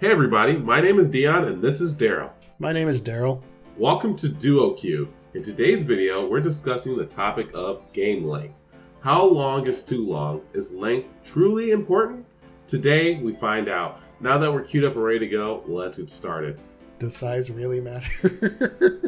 Hey everybody, my name is Dion and this is Daryl. My name is Daryl. Welcome to DuoQueue. In today's video, we're discussing the topic of game length. How long is too long? Is length truly important? Today, we find out. Now that we're queued up and ready to go, let's get started. Does size really matter?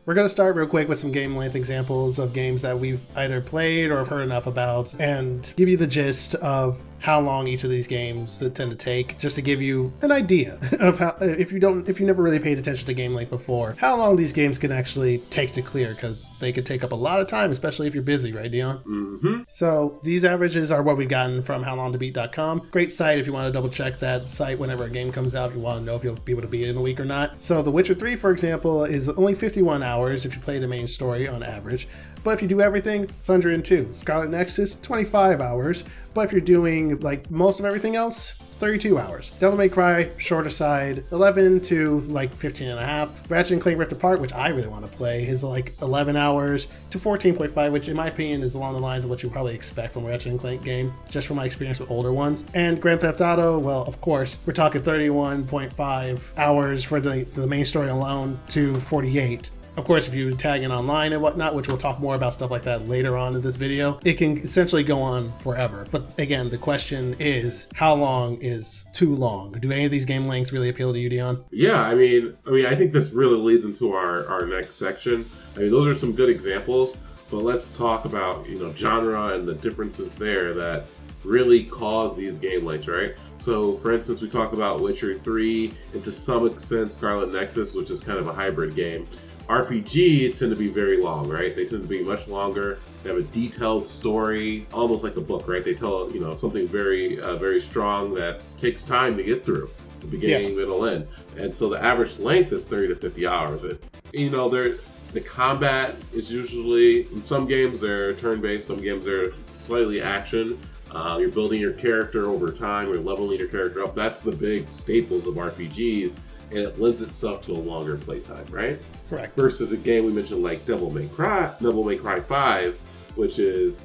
We're going to start real quick with some game length examples of games that we've either played or have heard enough about and give you the gist of how long each of these games tend to take, just to give you an idea of how, if you never really paid attention to game length before, how long these games can actually take to clear, because they could take up a lot of time, especially if you're busy, right, Dion? Mm-hmm. So these averages are what we've gotten from howlongtobeat.com. Great site if you want to double check that site whenever a game comes out, if you want to know if you'll be able to beat it in a week or not. So The Witcher 3, for example, is only 51 hours if you play the main story on average. But if you do everything, it's 102. Scarlet Nexus, 25 hours. But if you're doing like most of everything else, 32 hours. Devil May Cry, shorter side, 11 to like 15 and a half. Ratchet & Clank Rift Apart, which I really want to play, is like 11 hours to 14.5, which in my opinion is along the lines of what you probably expect from a Ratchet & Clank game, just from my experience with older ones. And Grand Theft Auto, well, of course, we're talking 31.5 hours for the main story alone to 48. Of course, if you tag in online and whatnot, which we'll talk more about stuff like that later on in this video, it can essentially go on forever. But again, the question is, how long is too long? Do any of these game lengths really appeal to you, Dion? Yeah, I mean, I think this really leads into our next section. I mean, those are some good examples, but let's talk about, genre and the differences there that really cause these game lengths, right? So, for instance, we talk about Witcher 3 and to some extent Scarlet Nexus, which is kind of a hybrid game. RPGs tend to be very long, right? They tend to be much longer. They have a detailed story, almost like a book, right? They tell, something very, very strong that takes time to get through, the beginning, middle, end. And so the average length is 30 to 50 hours. The combat is usually, in some games, they're turn-based, some games they're slightly action. You're building your character over time, you're leveling your character up. That's the big staples of RPGs, and it lends itself to a longer playtime, right? Correct. Versus a game we mentioned like Devil May Cry 5, which is,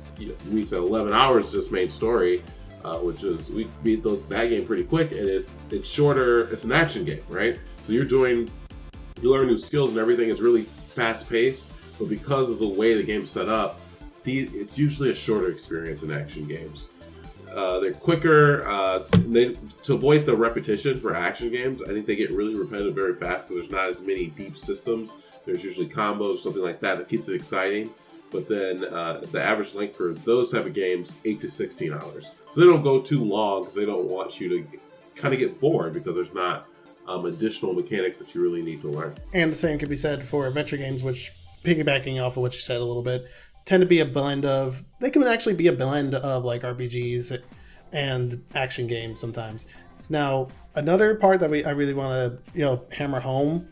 we said 11 hours just main story, which is, we beat that game pretty quick, and it's shorter. It's an action game, right? So you learn new skills and everything. It's really fast paced, but because of the way the game's set up, it's usually a shorter experience in action games. They're quicker. To avoid the repetition for action games, I think they get really repetitive very fast because there's not as many deep systems. There's usually combos or something like that keeps it exciting. But then the average length for those type of games, 8 to 16 hours. So they don't go too long because they don't want you to kind of get bored because there's not additional mechanics that you really need to learn. And the same can be said for adventure games, which, piggybacking off of what you said a little bit, tend to be a blend of, they can actually be a blend of like RPGs and action games sometimes. Now, another part that I really want to hammer home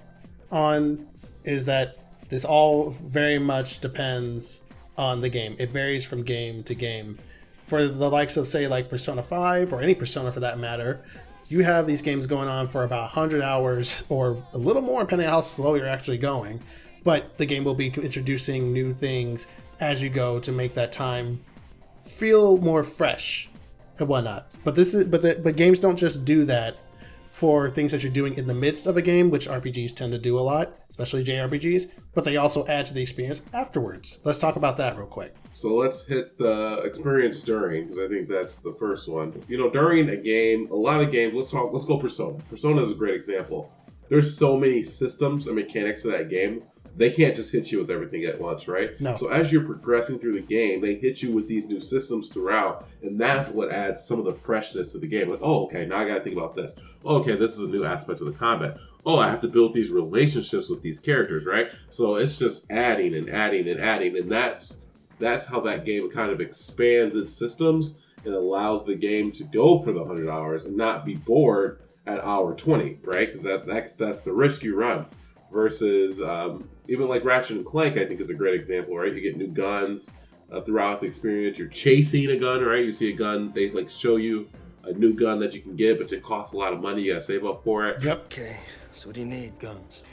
on is that this all very much depends on the game. It varies from game to game. For the likes of, say, like Persona 5 or any Persona for that matter, you have these games going on for about 100 hours or a little more depending on how slow you're actually going. But the game will be introducing new things as you go to make that time feel more fresh and whatnot. But games don't just do that for things that you're doing in the midst of a game, which RPGs tend to do a lot, especially JRPGs, but they also add to the experience afterwards. Let's talk about that real quick. So let's hit the experience during, because I think that's the first one. During a game, a lot of games, let's go Persona. Persona is a great example. There's so many systems and mechanics to that game. They can't just hit you with everything at once, right? No. So as you're progressing through the game, they hit you with these new systems throughout, and that's what adds some of the freshness to the game. Like, oh, okay, now I gotta think about this. Oh, okay, this is a new aspect of the combat. Oh, I have to build these relationships with these characters, right? So it's just adding and adding and adding, and that's how that game kind of expands its systems and allows the game to go for the 100 hours and not be bored at hour 20, right? Because that's the risk you run. Versus even like Ratchet & Clank, I think is a great example, right? You get new guns throughout the experience. You're chasing a gun, right? You see a gun, they like show you a new gun that you can get, but it costs a lot of money. You gotta save up for it. Yep. Okay, so what do you need? Guns.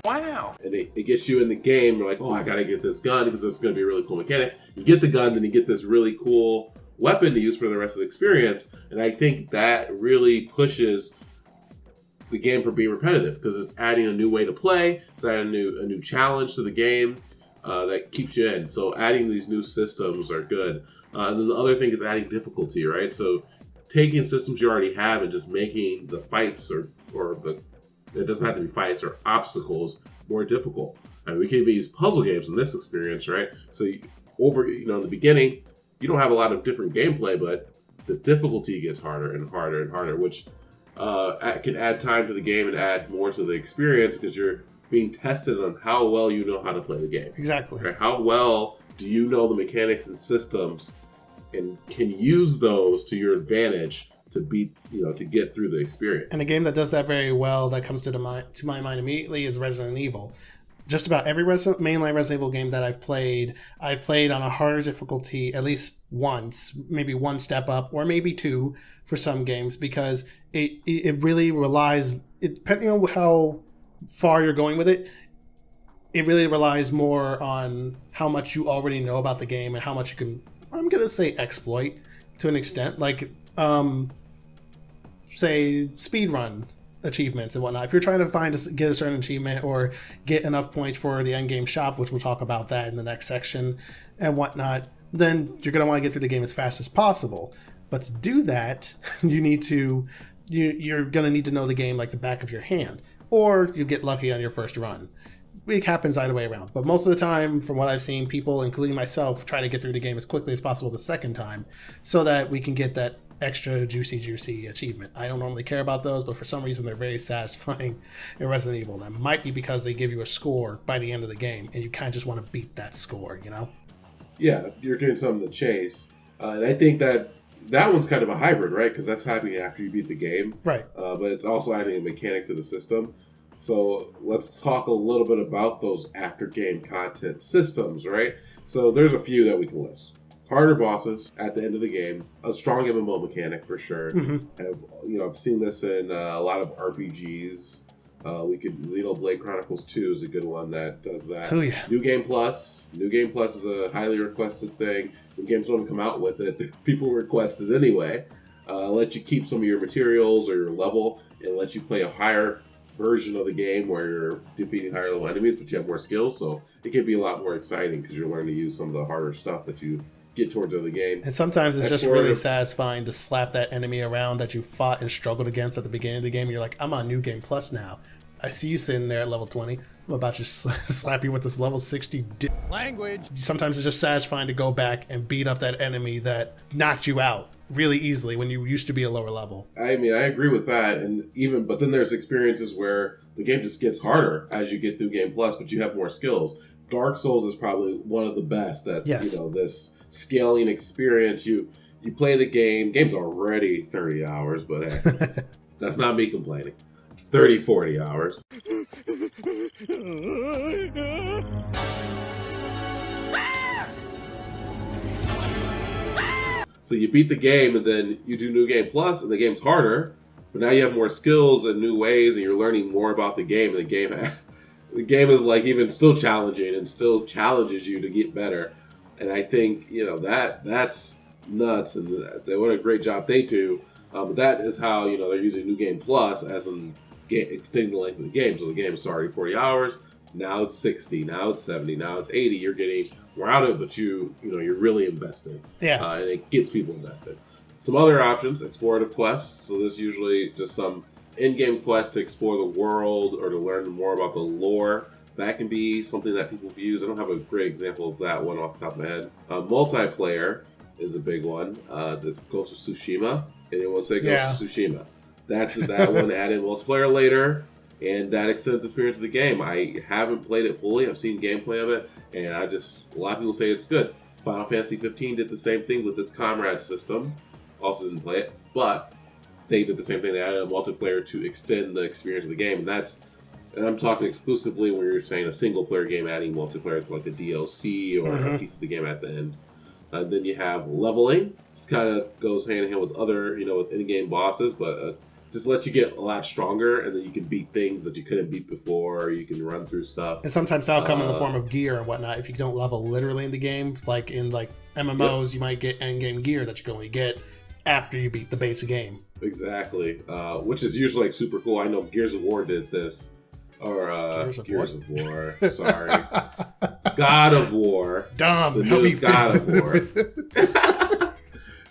Wow. now. And it gets you in the game. You're like, oh, I gotta get this gun because this is gonna be a really cool mechanic. You get the gun, then you get this really cool weapon to use for the rest of the experience. And I think that really pushes the game from being repetitive because it's adding a new way to play. It's adding a new challenge to the game that keeps you in. So adding these new systems are good. And then the other thing is adding difficulty, right? So taking systems you already have and just making the fights or the it doesn't have to be fights or obstacles more difficult. I mean, we can even use puzzle games in this experience, right? So in the beginning, you don't have a lot of different gameplay, but the difficulty gets harder and harder and harder, which can add time to the game and add more to the experience because you're being tested on how well you know how to play the game. Exactly. Right? How well do you know the mechanics and systems and can use those to your advantage to get through the experience. And a game that does that very well that comes to my mind immediately is Resident Evil. Just about every mainline Resident Evil game that I've played on a harder difficulty at least once, maybe one step up, or maybe two for some games, because it really relies, depending on how far you're going with it, it really relies more on how much you already know about the game and how much you can, I'm going to say, exploit to an extent. Like, say, speedrun achievements and whatnot. If you're trying to get a certain achievement or get enough points for the end game shop, which we'll talk about that in the next section and whatnot, then you're going to want to get through the game as fast as possible. But to do that, you're going to need to know the game like the back of your hand, or you get lucky on your first run. It happens either way around. But most of the time, from what I've seen, people, including myself, try to get through the game as quickly as possible the second time so that we can get that extra juicy achievement. I don't normally care about those, but for some reason they're very satisfying in Resident Evil. That might be because they give you a score by the end of the game, and you kind of just want to beat that score, you know? Yeah, you're doing something to chase. And I think that one's kind of a hybrid, right? Because that's happening after you beat the game. Right. But it's also adding a mechanic to the system. So let's talk a little bit about those after-game content systems, right? So there's a few that we can list. Harder bosses at the end of the game, a strong MMO mechanic for sure. Mm-hmm. I've seen this in a lot of RPGs. Xenoblade Chronicles 2 is a good one that does that. Oh yeah. New Game Plus is a highly requested thing. When games don't come out with it, people request it anyway. Let you keep some of your materials or your level and let you play a higher version of the game where you're defeating higher level enemies, but you have more skills. So it can be a lot more exciting because you're learning to use some of the harder stuff that you get towards the game. And sometimes it's just really satisfying to slap that enemy around that you fought and struggled against at the beginning of the game. And you're like, I'm on New Game Plus now. I see you sitting there at level 20. I'm about to slap you with this level 60 Language. Sometimes it's just satisfying to go back and beat up that enemy that knocked you out really easily when you used to be a lower level. I mean, I agree with that. But then there's experiences where the game just gets harder as you get through Game Plus, but you have more skills. Dark Souls is probably one of the best at this scaling experience. You play the game's already 30 hours, but hey, that's not me complaining. 30, 40 hours. So you beat the game and then you do New Game Plus and the game's harder, but now you have more skills and new ways and you're learning more about the game, and the game is like even still challenging and still challenges you to get better. And I think, that's nuts, and what a great job they do. But that is how, they're using New Game Plus as in extending the length of the game. So the game is already 40 hours. Now it's 60. Now it's 70. Now it's 80. You're getting more out of it, but you're really invested. Yeah. And it gets people invested. Some other options, explorative quests. So this is usually just some in-game quest to explore the world or to learn more about the lore. That can be something that people use. I don't have a great example of that one off the top of my head. Multiplayer is a big one. The Ghost of Tsushima. Anyone say Ghost of Tsushima? That's that one. Add in multiplayer later, and that extended the experience of the game. I haven't played it fully. I've seen gameplay of it, and a lot of people say it's good. Final Fantasy 15 did the same thing with its comrade system. Also didn't play it, but they did the same thing. They added a multiplayer to extend the experience of the game, and I'm talking exclusively when you're saying a single player game adding multiplayer to like a DLC or a piece of the game at the end. Then you have leveling. This kind of goes hand in hand with other, with in-game bosses, but just let you get a lot stronger, and then you can beat things that you couldn't beat before. You can run through stuff. And sometimes that'll come in the form of gear and whatnot. If you don't level literally in the game, like in like MMOs, you might get end-game gear that you can only get after you beat the base game. Exactly, which is usually like super cool. I know Gears of War did this, or Gears of War. Sorry, God of War. Dumb. The newest God of War.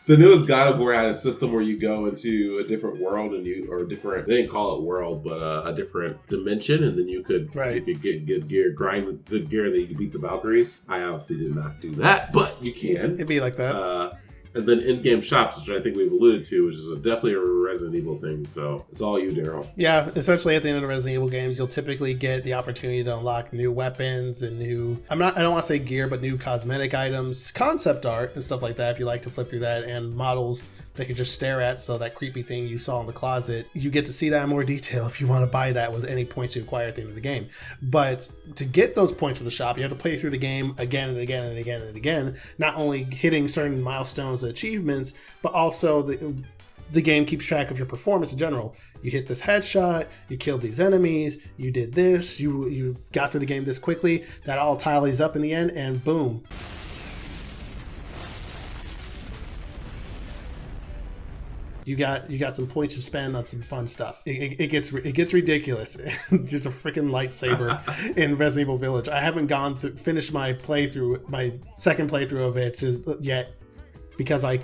The newest God of War had a system where you go into a different world and they didn't call it world, but a different dimension, and then you could get good gear, grind with good gear, and then you could beat the Valkyries. I honestly did not do that, but you can. It'd be like that. And then in-game shops, which I think we've alluded to, which is definitely a Resident Evil thing. So it's all you, Daryl. Yeah, essentially at the end of the Resident Evil games, you'll typically get the opportunity to unlock new weapons and new, I don't want to say gear, but new cosmetic items, concept art and stuff like that if you like to flip through that, and models that you just stare at. So that creepy thing you saw in the closet, you get to see that in more detail if you want to buy that with any points you acquire at the end of the game. But to get those points from the shop, you have to play through the game again and again and again and again, not only hitting certain milestones and achievements, but also the game keeps track of your performance in general. You hit this headshot, you killed these enemies, you did this, you got through the game this quickly. That all tallies up in the end, and boom. You got some points to spend on some fun stuff. It gets ridiculous. There's a freaking lightsaber in Resident Evil Village. I haven't finished my second playthrough of it yet, because I'm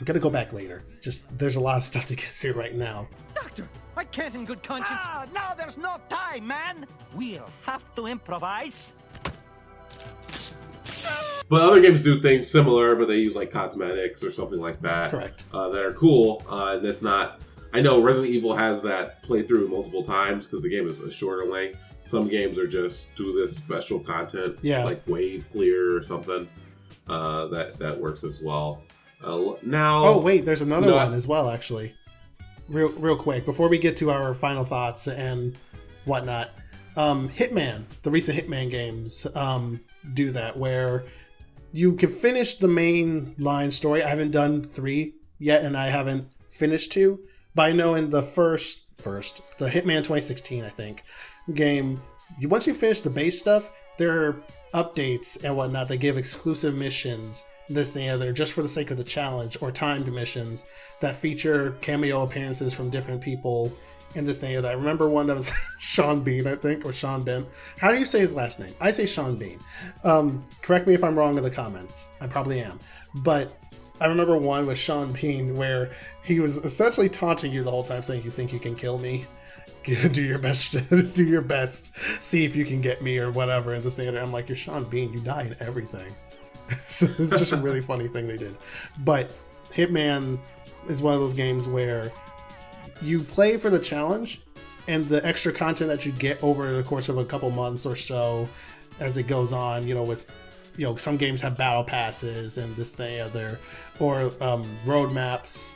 gonna go back later. Just there's a lot of stuff to get through right now. Doctor, I can't in good conscience. Now there's no time, man. We'll have to improvise. But other games do things similar, but they use like cosmetics or something like that. Correct. That are cool. And that's not. I know Resident Evil has that playthrough multiple times because the game is a shorter length. Some games are just do this special content, like Wave Clear or something. That works as well. Now. Oh wait, there's another one as well. Actually, real quick before we get to our final thoughts and whatnot. Hitman, the recent Hitman games, do that where you can finish the main line story. I haven't done 3 yet, and I haven't finished 2. But I know in the first, the Hitman 2016, I think, game, once you finish the base stuff, there are updates and whatnot that give exclusive missions, this thing, other, just for the sake of the challenge, or timed missions that feature cameo appearances from different people. And this thing, I remember one that was Sean Bean, I think, or Sean Ben. How do you say his last name? I say Sean Bean. Correct me if I'm wrong in the comments. I probably am. But I remember one with Sean Bean where he was essentially taunting you the whole time, saying, "You think you can kill me? Do your best. Do your best. See if you can get me," or whatever. And this thing, and I'm like, "You're Sean Bean. You die in everything." So it's just a really funny thing they did. But Hitman is one of those games where you play for the challenge and the extra content that you get over the course of a couple months or so as it goes on, some games have battle passes and this thing, other, or roadmaps,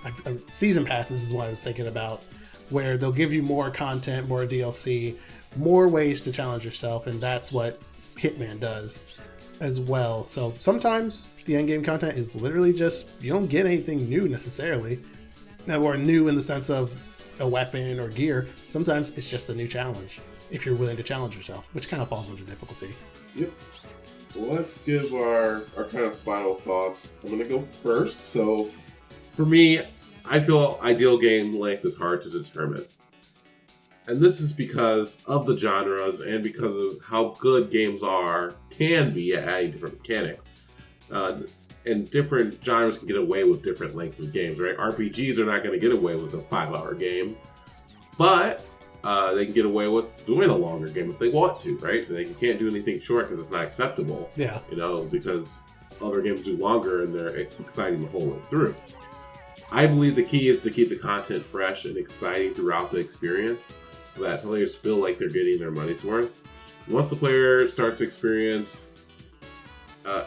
season passes is what I was thinking about, where they'll give you more content, more DLC, more ways to challenge yourself, and that's what Hitman does as well. So sometimes the end game content is literally just, you don't get anything new necessarily, or new in the sense of a weapon or gear. Sometimes it's just a new challenge if you're willing to challenge yourself, which kind of falls under difficulty. Yep. Well, let's give our kind of final thoughts. I'm going to go first. So for me, I feel ideal game length is hard to determine. And this is because of the genres and because of how good games can be at adding different mechanics. And different genres can get away with different lengths of games, right? RPGs are not going to get away with a 5-hour game, but they can get away with doing a longer game if they want to, right? They can't do anything short because it's not acceptable. Yeah. Because other games do longer and they're exciting the whole way through. I believe the key is to keep the content fresh and exciting throughout the experience so that players feel like they're getting their money's worth. Once the player starts to experience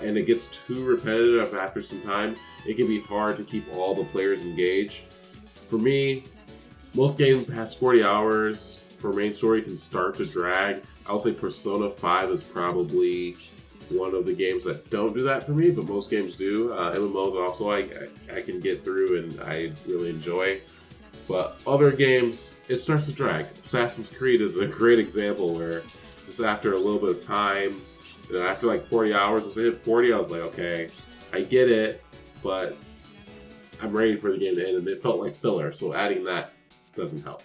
and it gets too repetitive after some time, it can be hard to keep all the players engaged. For me, most games past 40 hours for main story can start to drag. I'll say Persona 5 is probably one of the games that don't do that for me, but most games do. MMOs also I can get through and I really enjoy. But other games, it starts to drag. Assassin's Creed is a great example where just after a little bit of time, and after like 40 hours, once I hit 40, I was like, okay, I get it, but I'm ready for the game to end, and it felt like filler, so adding that doesn't help.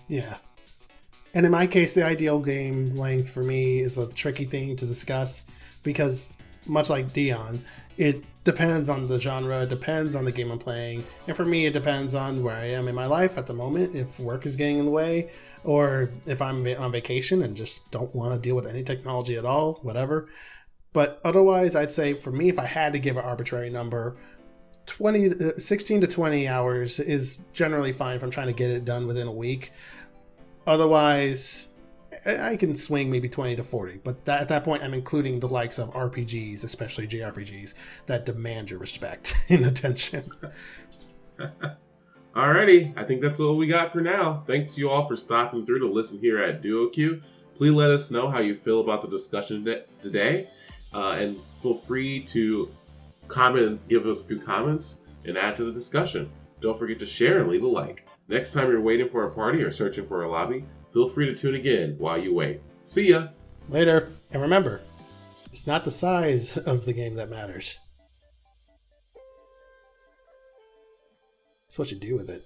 Yeah. And in my case, the ideal game length for me is a tricky thing to discuss because, much like Dion, it depends on the genre, it depends on the game I'm playing, and for me, it depends on where I am in my life at the moment, if work is getting in the way, or if I'm on vacation and just don't want to deal with any technology at all, whatever. But otherwise, I'd say for me, if I had to give an arbitrary number, 16 to 20 hours is generally fine if I'm trying to get it done within a week. Otherwise, I can swing maybe 20 to 40, but at that point, I'm including the likes of RPGs, especially JRPGs, that demand your respect and attention. Alrighty, I think that's all we got for now. Thanks you all for stopping through to listen here at DuoQueue. Please let us know how you feel about the discussion today, and feel free to comment and give us a few comments and add to the discussion. Don't forget to share and leave a like. Next time you're waiting for a party or searching for a lobby, feel free to tune again while you wait. See ya! Later. And remember, it's not the size of the game that matters. It's what you do with it.